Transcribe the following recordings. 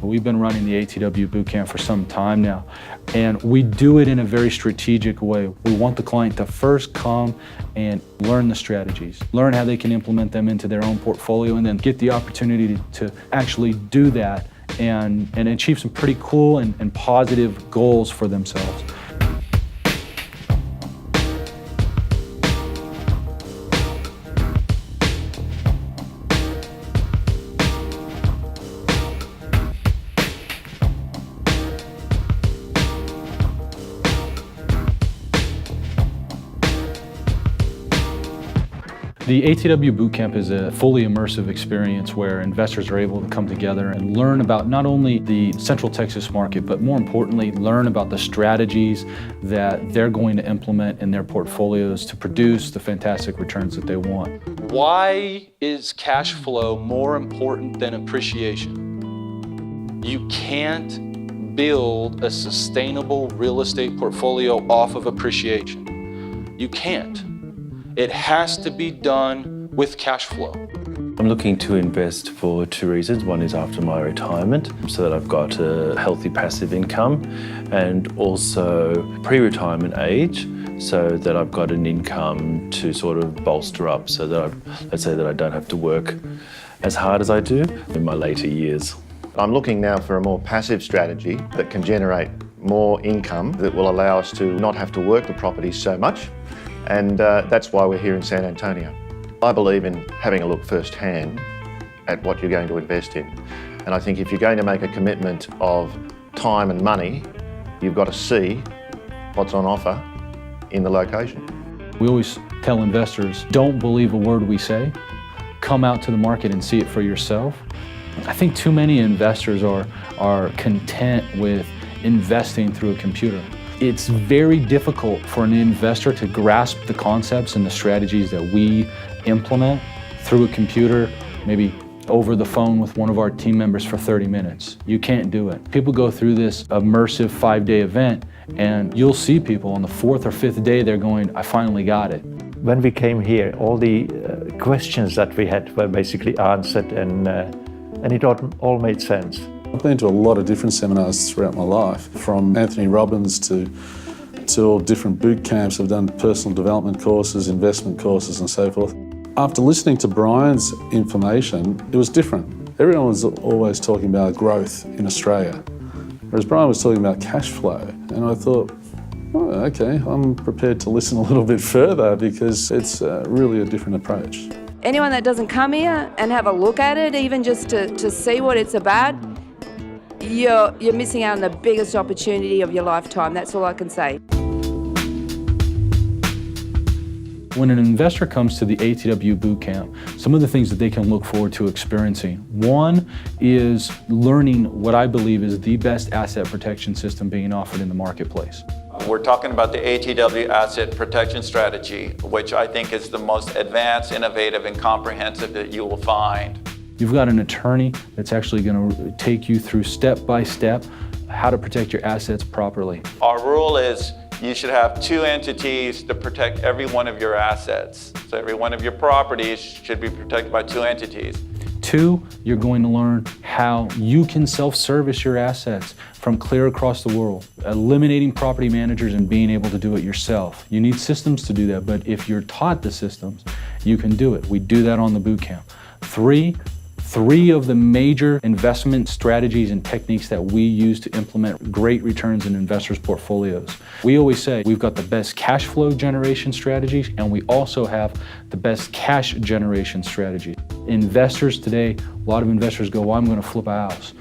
We've been running the ATW Bootcamp for some time now, and we do it in a very strategic way. We want the client to first come and learn the strategies, learn how they can implement them into their own portfolio, and then get the opportunity to actually do that and achieve some pretty cool and positive goals for themselves. The ATW Bootcamp is a fully immersive experience where investors are able to come together and learn about not only the Central Texas market, but more importantly, learn about the strategies that they're going to implement in their portfolios to produce the fantastic returns that they want. Why is cash flow more important than appreciation? You can't build a sustainable real estate portfolio off of appreciation. You can't. It has to be done with cash flow. I'm looking to invest for two reasons. One is after my retirement, so that I've got a healthy passive income, and also pre-retirement age, so that I've got an income to sort of bolster up, so that let's say that I don't have to work as hard as I do in my later years. I'm looking now for a more passive strategy that can generate more income that will allow us to not have to work the properties so much. And that's why we're here in San Antonio. I believe in having a look firsthand at what you're going to invest in. And I think if you're going to make a commitment of time and money, you've got to see what's on offer in the location. We always tell investors, don't believe a word we say. Come out to the market and see it for yourself. I think too many investors are content with investing through a computer. It's very difficult for an investor to grasp the concepts and the strategies that we implement through a computer, maybe over the phone with one of our team members for 30 minutes. You can't do it. People go through this immersive 5-day event, and you'll see people on the 4th or 5th day, they're going, I finally got it. When we came here, all the questions that we had were basically answered, and it all made sense. I've been to a lot of different seminars throughout my life, from Anthony Robbins to all different boot camps. I've done personal development courses, investment courses and so forth. After listening to Brian's information, it was different. Everyone was always talking about growth in Australia, whereas Brian was talking about cash flow. And I thought, oh, okay, I'm prepared to listen a little bit further because it's really a different approach. Anyone that doesn't come here and have a look at it, even just to see what it's about, you're missing out on the biggest opportunity of your lifetime. That's all I can say. When an investor comes to the ATW Bootcamp, some of the things that they can look forward to experiencing. One is learning what I believe is the best asset protection system being offered in the marketplace. We're talking about the ATW Asset Protection Strategy, which I think is the most advanced, innovative, and comprehensive that you will find. You've got an attorney that's actually going to take you through step by step how to protect your assets properly. Our rule is you should have 2 entities to protect every one of your assets. So every one of your properties should be protected by 2 entities. 2, you're going to learn how you can self-service your assets from clear across the world, eliminating property managers and being able to do it yourself. You need systems to do that, but if you're taught the systems, you can do it. We do that on the bootcamp. 3 of the major investment strategies and techniques that we use to implement great returns in investors' portfolios. We always say we've got the best cash flow generation strategies, and we also have the best cash generation strategies. Investors today, a lot of investors go, well, I'm going to flip a house.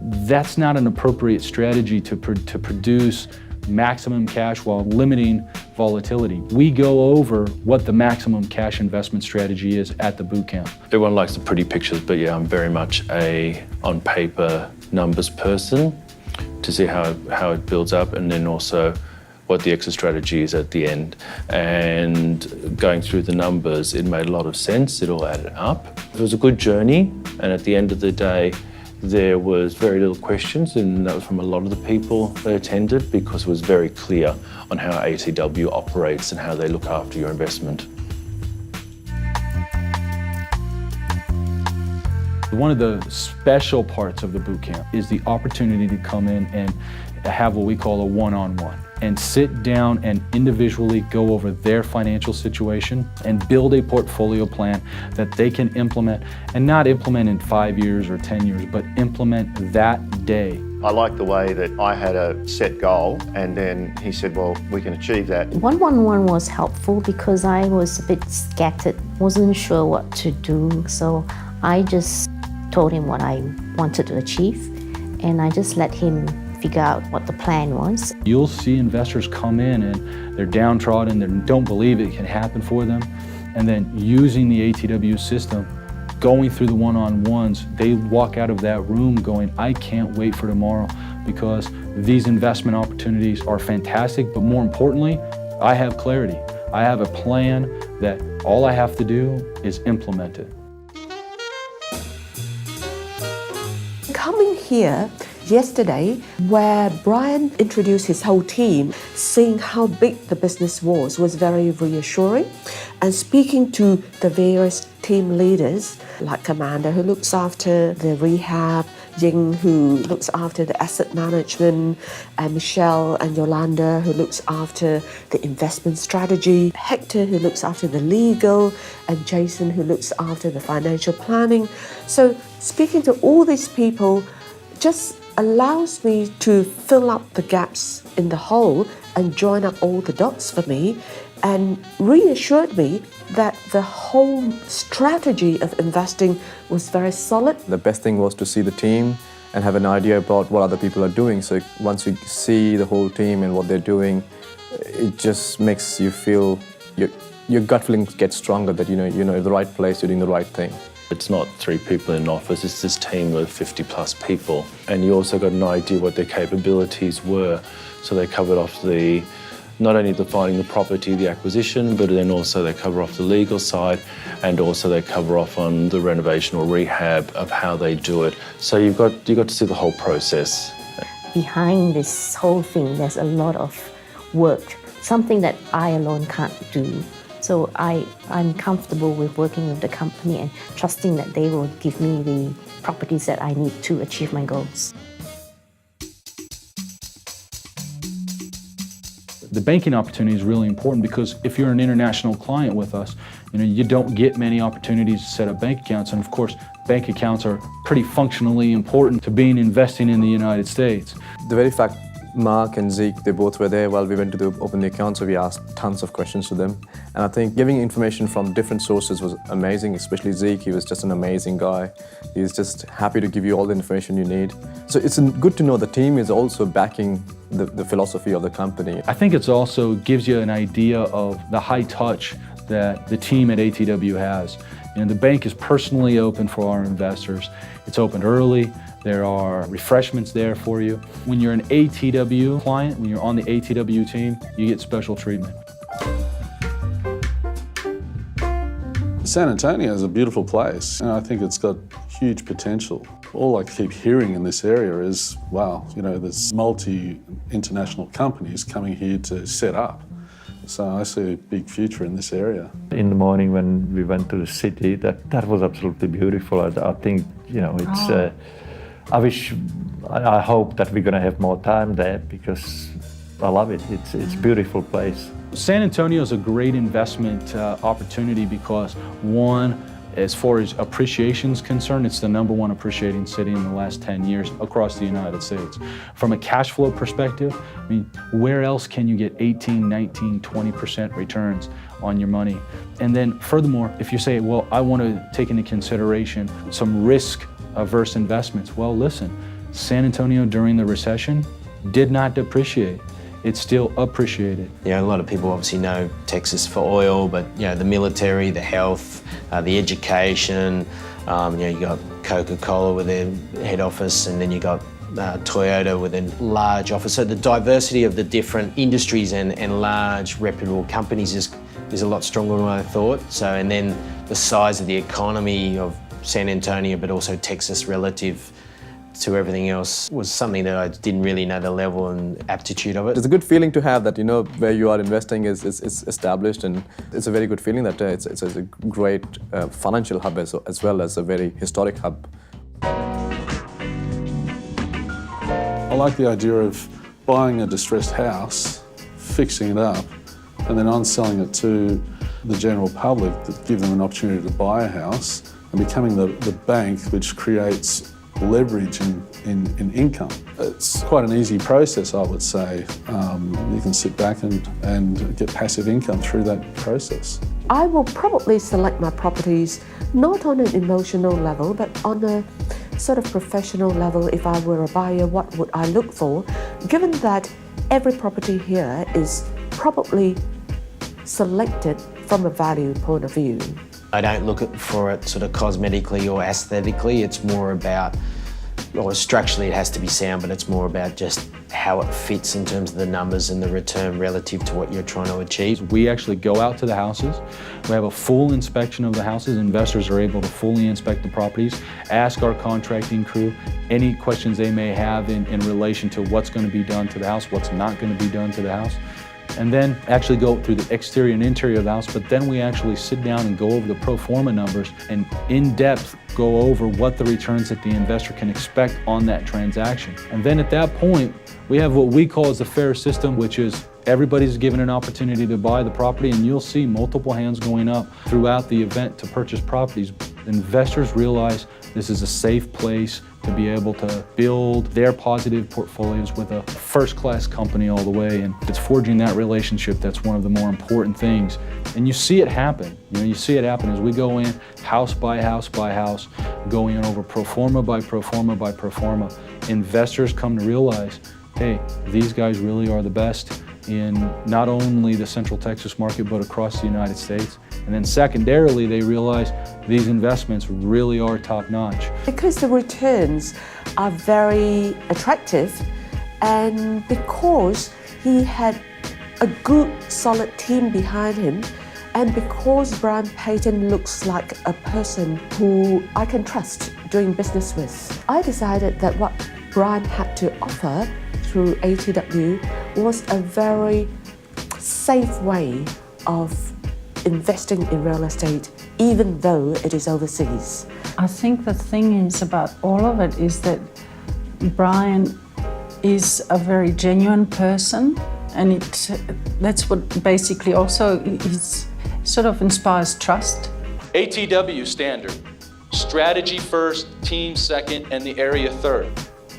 That's not an appropriate strategy to produce maximum cash while limiting volatility. We go over what the maximum cash investment strategy is at the bootcamp. Everyone likes the pretty pictures, but yeah, I'm very much a on paper numbers person to see how it builds up, and then also what the exit strategy is at the end. And going through the numbers, it made a lot of sense. It all added up. It was a good journey, and at the end of the day, there was very little questions, and that was from a lot of the people that attended, because it was very clear on how ATW operates and how they look after your investment. One of the special parts of the boot camp is the opportunity to come in and have what we call a one-on-one and sit down and individually go over their financial situation and build a portfolio plan that they can implement, and not implement in 5 years or 10 years, but implement that day. I like the way that I had a set goal and then he said, well, we can achieve that. 111 was helpful because I was a bit scattered, wasn't sure what to do. So I just told him what I wanted to achieve and I just let him figure out what the plan was. You'll see investors come in and they're downtrodden, they don't believe it can happen for them, and then using the ATW system, going through the one-on-ones, they walk out of that room going, I can't wait for tomorrow, because these investment opportunities are fantastic, but more importantly, I have clarity. I have a plan that all I have to do is implement it. Coming here yesterday, where Brian introduced his whole team, seeing how big the business was very reassuring. And speaking to the various team leaders, like Amanda, who looks after the rehab, Ying, who looks after the asset management, and Michelle and Yolanda, who looks after the investment strategy, Hector, who looks after the legal, and Jason, who looks after the financial planning. So speaking to all these people just allows me to fill up the gaps in the whole and join up all the dots for me, and reassured me that the whole strategy of investing was very solid. The best thing was to see the team and have an idea about what other people are doing. So once you see the whole team and what they're doing, it just makes you feel, your gut feeling gets stronger that you're in the right place, you're doing the right thing. It's not 3 people in an office, it's this team of 50 plus people. And you also got an idea what their capabilities were. So they covered off not only the finding the property, the acquisition, but then also they cover off the legal side, and also they cover off on the renovation or rehab of how they do it. So you got to see the whole process. Behind this whole thing, there's a lot of work, something that I alone can't do. So I'm comfortable with working with the company and trusting that they will give me the properties that I need to achieve my goals. The banking opportunity is really important because if you're an international client with us, you don't get many opportunities to set up bank accounts. And of course, bank accounts are pretty functionally important to investing in the United States. The very fact Mark and Zeke, they both were there while we went to open the account, so we asked tons of questions to them. And I think giving information from different sources was amazing, especially Zeke. He was just an amazing guy. He was just happy to give you all the information you need. So it's good to know the team is also backing the philosophy of the company. I think it also gives you an idea of the high touch that the team at ATW has. The bank is personally open for our investors. It's open early. There are refreshments there for you. When you're an ATW client, when you're on the ATW team, you get special treatment. San Antonio is a beautiful place, and I think it's got huge potential. All I keep hearing in this area is, wow, there's multi-international companies coming here to set up. So I see a big future in this area. In the morning when we went to the city, that was absolutely beautiful. I think, it's... I hope that we're going to have more time there because I love it. It's a beautiful place. San Antonio is a great investment opportunity because, one, as far as appreciation is concerned, it's the #1 appreciating city in the last 10 years across the United States. From a cash flow perspective, where else can you get 18, 19, 20% returns on your money? And then furthermore, if you say, well, I want to take into consideration some risk-averse investments. Well, listen, San Antonio during the recession did not depreciate. It's still appreciated. A lot of people obviously know Texas for oil, but the military, the health, the education, you got Coca-Cola with their head office, and then you got Toyota with a large office. So the diversity of the different industries and large reputable companies is a lot stronger than I thought. So, and then the size of the economy of San Antonio, but also Texas relative to everything else was something that I didn't really know the level and aptitude of it. It's a good feeling to have that, where you are investing is established, and it's a very good feeling that it's a great financial hub as well as a very historic hub like the idea of buying a distressed house, fixing it up, and then on-selling it to the general public that give them an opportunity to buy a house, and becoming the bank which creates leverage in income. It's quite an easy process, I would say. You can sit back and get passive income through that process. I will probably select my properties not on an emotional level, but on a sort of professional level. If I were a buyer, what would I look for? Given that every property here is probably selected from a value point of view. I don't look for it sort of cosmetically or aesthetically. It's more about, well, structurally it has to be sound, but it's more about just how it fits in terms of the numbers and the return relative to what you're trying to achieve. We actually go out to the houses. We have a full inspection of the houses. Investors are able to fully inspect the properties, ask our contracting crew any questions they may have in relation to what's going to be done to the house, what's not going to be done to the house. And then actually go through the exterior and interior of the house, but then we actually sit down and go over the pro forma numbers and in depth go over what the returns that the investor can expect on that transaction. And then at that point, we have what we call as the fair system, which is everybody's given an opportunity to buy the property, and you'll see multiple hands going up throughout the event to purchase properties. Investors realize this is a safe place to be able to build their positive portfolios with a first-class company all the way, and it's forging that relationship that's one of the more important things. And you see it happen. You see it happen as we go in house by house by house, going over pro forma by pro forma by pro forma. Investors come to realize, hey, these guys really are the best in not only the Central Texas market, but across the United States. And then secondarily, they realize these investments really are top-notch. Because the returns are very attractive, and because he had a good, solid team behind him, and because Brian Payton looks like a person who I can trust doing business with, I decided that what Brian had to offer through ATW was a very safe way of investing in real estate, even though it is overseas. I think the thing is about all of it is that Brian is a very genuine person, and that's what basically also sort of inspires trust. ATW standard, strategy first, team second, and the area third.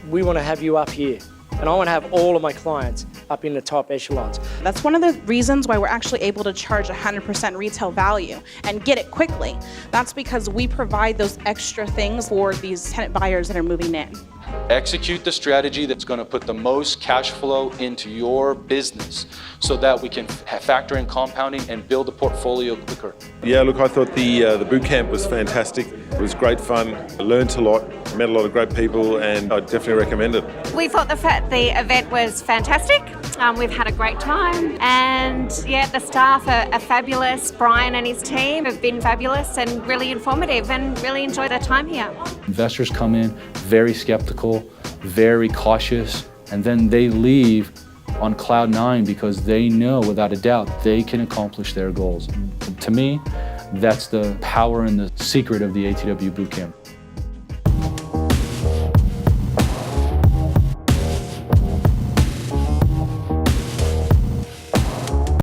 We want to have you up here, and I want to have all of my clients up in the top echelons. That's one of the reasons why we're actually able to charge 100% retail value and get it quickly. That's because we provide those extra things for these tenant buyers that are moving in. Execute the strategy that's going to put the most cash flow into your business so that we can factor in compounding and build a portfolio quicker. Yeah, look, I thought the boot camp was fantastic. It was great fun. I learned a lot, met a lot of great people, and I definitely recommend it. We thought the event was fantastic. We've had a great time, and yeah, the staff are fabulous. Brian and his team have been fabulous and really informative, and really enjoyed our time here. Investors come in very skeptical, very cautious, and then they leave on cloud nine because they know without a doubt they can accomplish their goals. To me, that's the power and the secret of the ATW Bootcamp.